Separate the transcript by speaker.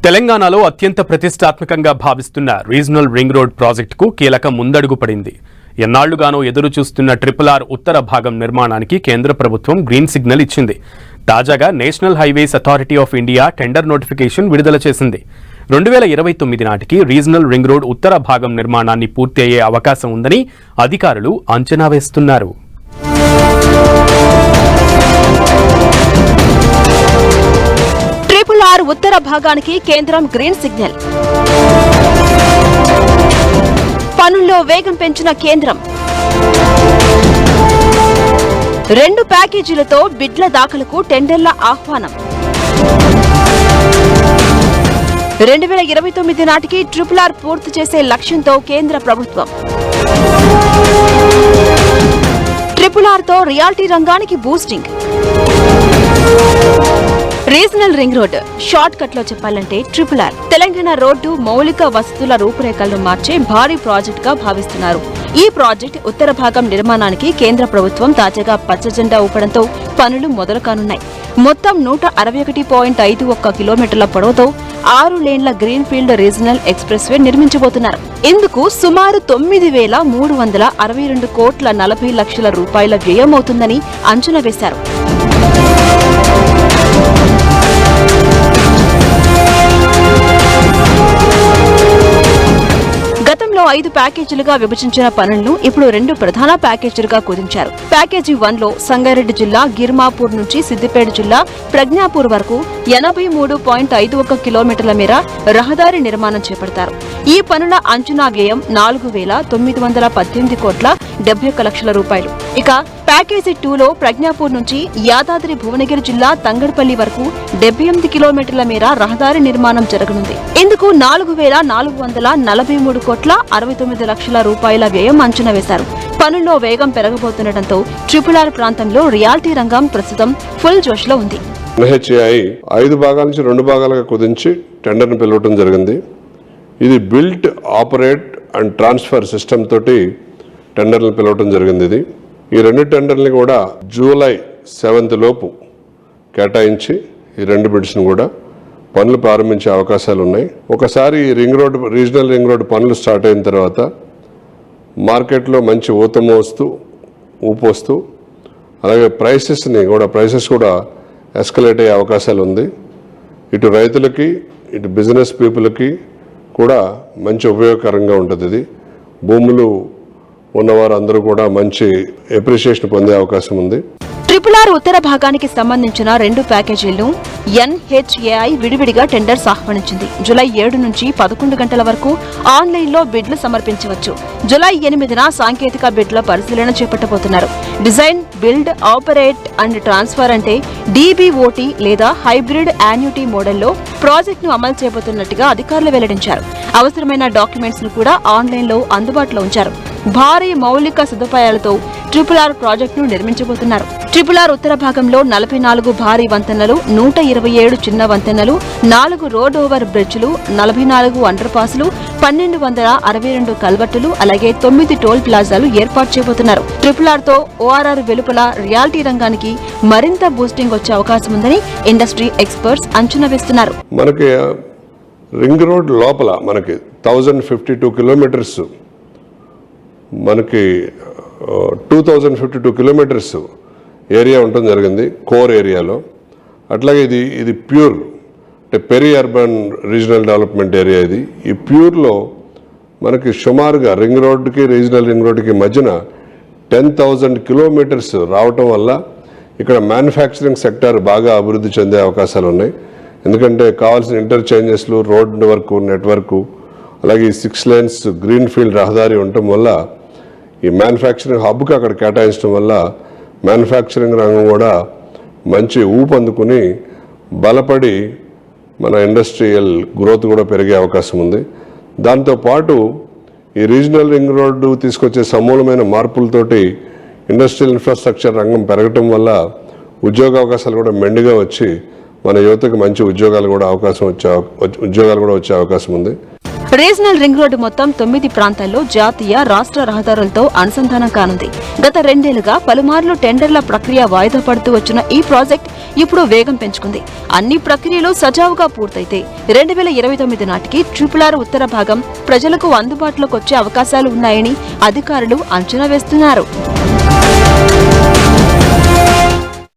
Speaker 1: తెలంగాణలో అత్యంత ప్రతిష్టాత్మకంగా భావిస్తున్న రీజనల్ రింగ్ రోడ్ ప్రాజెక్టుకు కీలక ముందడుగు పడింది. ఎన్నాళ్లుగానో ఎదురు చూస్తున్న RRR ఉత్తర భాగం నిర్మాణానికి కేంద్ర ప్రభుత్వం గ్రీన్ సిగ్నల్ ఇచ్చింది. తాజాగా national highways authority of India tender notification విడుదల చేసింది. 2029 నాటికి రీజనల్ రింగ్ రోడ్ ఉత్తర భాగం నిర్మాణాన్ని పూర్తి అయ్యే అవకాశం ఉందని అధికారులు అంచనా వేస్తున్నారు.
Speaker 2: RRR ఉత్తర భాగానికి కేంద్రం గ్రీన్ సిగ్నల్. పనుల్లో వేగం పెంచిన కేంద్రం 2 ప్యాకేజీలతో బిడ్ల దాఖలకు టెండర్ల ఆహ్వానం. 2029 నాటికి RRR పూర్తి చేసే లక్ష్యంతో కేంద్ర ప్రభుత్వం. RRR తో రియాలిటీ రంగానికి boosting. Regional ring road short cut లో చెప్పాలంటే RRR తెలంగాణ రోడ్డు మౌలిక వసతుల రూపురేఖలను మార్చే భారీ ప్రాజెక్ట్ గా భావిస్తున్నారు. ఈ ప్రాజెక్ట్ ఉత్తర భాగం నిర్మాణానికి కేంద్ర ప్రభుత్వం తాజాగా పచ్చజెండా ఊపడంతో పనులు మొదలు కానున్నాయి. మొత్తం 161.51 కిలోమీటర్ల పొడవుతో 6 లేన్ల green field regional expressway నిర్మించబోతున్నారు. ఇందుకు సుమారు 9,362 కోట్ల 40 లక్షల రూపాయల వ్యయం అవుతుందని అంచనా వేశారు. గతంలో 5 ప్యాకేజీలుగా విభజించిన పనులను ఇప్పుడు 2 ప్రధాన ప్యాకేజీలుగా కుదించారు. ప్యాకేజీ 1లో సంగారెడ్డి జిల్లా గిర్మాపూర్ నుంచి సిద్దిపేట జిల్లా ప్రజ్ఞాపూర్ వరకు 83.51 కిలోమీటర్ల మేర రహదారి నిర్మాణం చేపడతారు. ఈ పనుల అంచనా వ్యయం 4,918 కోట్ల 71 లక్షల రూపాయలు. ఇక ప్యాకేజీ 2లో ప్రజ్ఞాపూర్ నుంచి యాదాద్రి భువనగిరి జిల్లా తంగడపల్లి వరకు 78 కిలోమీటర్ల మేర రహదారి నిర్మాణం జరగనుంది. ఇందుకు 4,443 కోట్ల 69 లక్షల రూపాయల వ్యయం అంచనా వేశారు. పనుల్లో వేగం పెరగబోతుండటంతో RRR ప్రాంతంలో రియాలిటీ రంగం ప్రస్తుతం ఫుల్ జోష్ లో ఉంది.
Speaker 3: NHAI 5 భాగాల నుంచి 2 భాగాలుగా కుదించి టెండర్ను పిలవటం జరిగింది. ఇది built, operate and transfer system తోటి టెండర్లను పిలవటం జరిగింది. ఈ 2 టెండర్ని కూడా జూలై 7th లోపు కేటాయించి ఈ 2 బిడ్స్ను కూడా పనులు ప్రారంభించే అవకాశాలు ఉన్నాయి. ఒకసారి ఈ ring road, regional ring road పనులు స్టార్ట్ అయిన తర్వాత మార్కెట్లో మంచి ఊపొస్తూ అలాగే ప్రైసెస్ కూడా ఎస్కలేట్ అయ్యే అవకాశాలు ఉంది. ఇటు రైతులకి, ఇటు బిజినెస్ పీపుల్కి కూడా మంచి ఉపయోగకరంగా ఉంటుంది. ఇది భూములు ఉన్నవారు అందరూ కూడా మంచి అప్రిషియేషన్ పొందే అవకాశం ఉంది.
Speaker 2: RRR ఉత్తర భాగానికి సంబంధించిన 2 ప్యాకేజీలను NHAI విడివిడిగా టెండర్స్ ఆహ్వానించింది. జూలై 7 నుంచి 11 గంటల వరకు ఆన్లైన్లో బిడ్లు సమర్పించవచ్చు. జూలై 8న సాంకేతిక బిడ్ల పరిశీలన చేపట్టబోతున్నారు. Design, build, operate and transfer అంటే DBOT లేదా హైబ్రిడ్ యాన్యుటీ మోడల్లో ప్రాజెక్టును అమలు చేయబోతున్నట్టుగా అధికారులు వెల్లడించారు. అవసరమైన డాక్యుమెంట్స్ ను కూడా ఆన్లైన్లో అందుబాటులో ఉంచారు. భారీ మౌలిక సదుపాయాలతో RRR ప్రాజెక్టును నిర్మించబోతున్నారు. RRR ఉత్తర భాగంలో 44 భారీ వంతెనలు, 127 చిన్న వంతెనలు, 4 రోడ్ ఓవర్ బ్రిడ్జ్లు, 44 అండర్ పాస్లు, 1262 కల్వర్టులు, అలాగే 9 టోల్ ప్లాజాలు ఏర్పాటు చేయబోతున్నారు. RRR తో ORR వెలుపల రియాలిటీ రంగానికి మరింత బూస్టింగ్ వచ్చే అవకాశం ఉందని ఇండస్ట్రీ ఎక్స్పర్ట్స్ అంచనా వేస్తున్నారు.
Speaker 3: మనకి రింగ్ రోడ్ లోపల మనకి 1052 కిలోమీటర్స్, మనకి 2052 కిలోమీటర్స్ ఏరియా ఉండటం జరిగింది కోర్ ఏరియాలో. అట్లాగే ఇది ప్యూర్ అంటే peri urban regional development area. ఈ ప్యూర్లో మనకి సుమారుగా రింగ్ రోడ్కి, రీజనల్ రింగ్ రోడ్కి మధ్యన 10,000 కిలోమీటర్స్ రావటం వల్ల ఇక్కడ మ్యానుఫ్యాక్చరింగ్ సెక్టర్ బాగా అభివృద్ధి చెందే అవకాశాలు ఉన్నాయి. ఎందుకంటే కావాల్సిన ఇంటర్చేంజెస్లు, రోడ్ నెట్వర్క్, అలాగే ఈ 6 లేన్స్ గ్రీన్ ఫీల్డ్ రహదారి ఉండటం వల్ల ఈ మ్యానుఫ్యాక్చరింగ్ హబ్కి అక్కడ కేటాయించడం వల్ల మ్యానుఫ్యాక్చరింగ్ రంగం కూడా మంచి ఊపందుకుని బలపడి మన ఇండస్ట్రియల్ గ్రోత్ కూడా పెరిగే అవకాశం ఉంది. దాంతోపాటు ఈ రీజనల్ రింగ్ రోడ్డు తీసుకొచ్చే సమూలమైన మార్పులతోటి ఇండస్ట్రియల్ ఇన్ఫ్రాస్ట్రక్చర్ రంగం పెరగటం వల్ల ఉద్యోగ అవకాశాలు కూడా మెండుగా వచ్చి మన యువతకు మంచి ఉద్యోగాలు కూడా వచ్చే అవకాశం ఉంది.
Speaker 2: రీజనల్ రింగ్ రోడ్డు మొత్తం 9 ప్రాంతాల్లో జాతీయ రాష్ట్ర రహదారులతో అనుసంధానం కానుంది. గత 2 ఏళ్లుగా పలుమార్లు టెండర్ల ప్రక్రియ వాయిదా పడుతూ వచ్చిన ఈ ప్రాజెక్ట్ ఇప్పుడు వేగం పెంచుకుంది. అన్ని ప్రక్రియలు సజావుగా పూర్తయితే 2029 నాటికి RRR ఉత్తర భాగం ప్రజలకు అందుబాటులోకి వచ్చే అవకాశాలు ఉన్నాయని అధికారులు అంచనా వేస్తున్నారు.